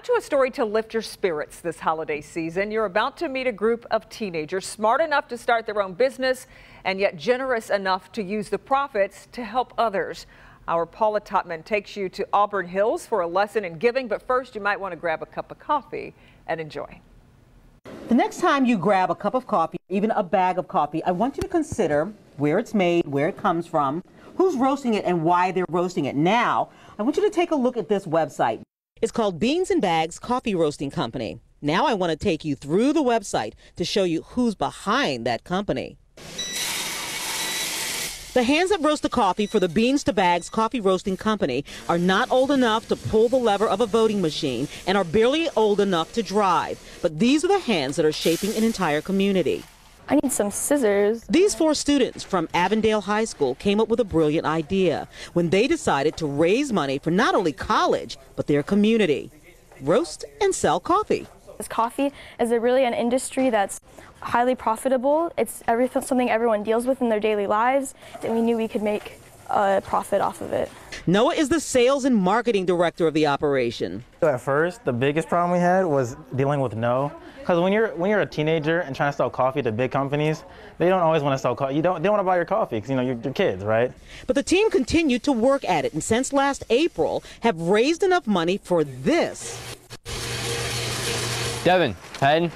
To a story to lift your spirits this holiday season. You're about to meet a group of teenagers smart enough to start their own business and yet generous enough to use the profits to help others. Our Paula Topman takes you to Auburn Hills for a lesson in giving, but first you might want to grab a cup of coffee and enjoy. The next time you grab a cup of coffee, even a bag of coffee, I want you to consider where it's made, where it comes from, who's roasting it, and why they're roasting it. Now, I want you to take a look at this website. It's called Beans and Bags Coffee Roasting Company. Now I want to take you through the website to show you who's behind that company. The hands that roast the coffee for the Beans to Bags Coffee Roasting Company are not old enough to pull the lever of a voting machine and are barely old enough to drive. But these are the hands that are shaping an entire community. I need some scissors. These 4 students from Avondale High School came up with a brilliant idea when they decided to raise money for not only college, but their community. Roast and sell coffee. This coffee is really an industry that's highly profitable. It's something everyone deals with in their daily lives, and we knew we could make a profit off of it. Noah is the sales and marketing director of the operation. At first, the biggest problem we had was dealing with no. Because when you're a teenager and trying to sell coffee to big companies, they don't always want to sell coffee. They don't want to buy your coffee because you're kids, right? But the team continued to work at it, and since last April, have raised enough money for this. Devin, head.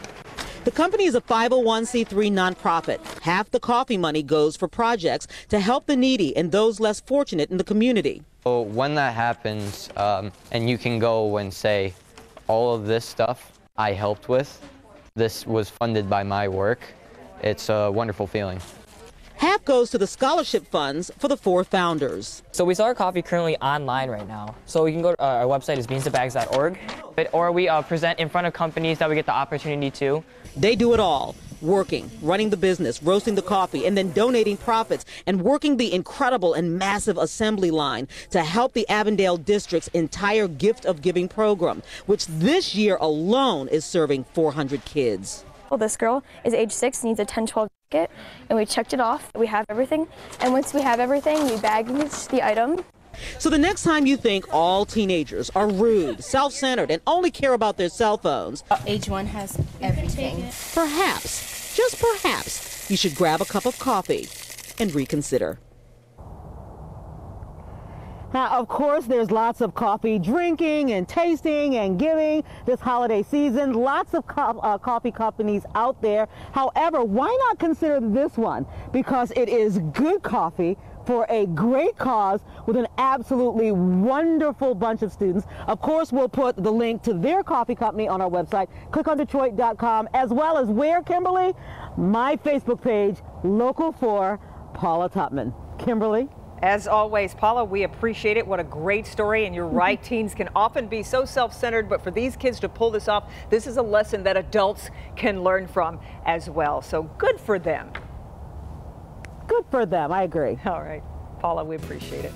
The company is a 501c3 nonprofit. Half the coffee money goes for projects to help the needy and those less fortunate in the community. So when that happens, and you can go and say, all of this stuff I helped with, this was funded by my work, it's a wonderful feeling. Half goes to the scholarship funds for the 4 founders. So we sell our coffee currently online right now. So you can go to our website is beanstobags.org, or we present in front of companies that we get the opportunity to. They do it all, working, running the business, roasting the coffee, and then donating profits and working the incredible and massive assembly line to help the Avondale District's entire Gift of Giving program, which this year alone is serving 400 kids. Well, this girl is age 6, needs a 10-12 ticket, and we checked it off. We have everything, and once we have everything, we baggage the item. So the next time you think all teenagers are rude, self-centered, and only care about their cell phones, age 1 has everything. Perhaps, just perhaps, you should grab a cup of coffee and reconsider. Now, of course, there's lots of coffee drinking and tasting and giving this holiday season. Lots of coffee companies out there. However, why not consider this one? Because it is good coffee for a great cause with an absolutely wonderful bunch of students. Of course, we'll put the link to their coffee company on our website, clickondetroit.com, as well as where, Kimberly? My Facebook page, Local 4, Paula Topman. Kimberly? As always, Paula, we appreciate it. What a great story. And you're right, teens can often be so self-centered, but for these kids to pull this off, this is a lesson that adults can learn from as well. So good for them. Good for them, I agree. All right, Paula, we appreciate it.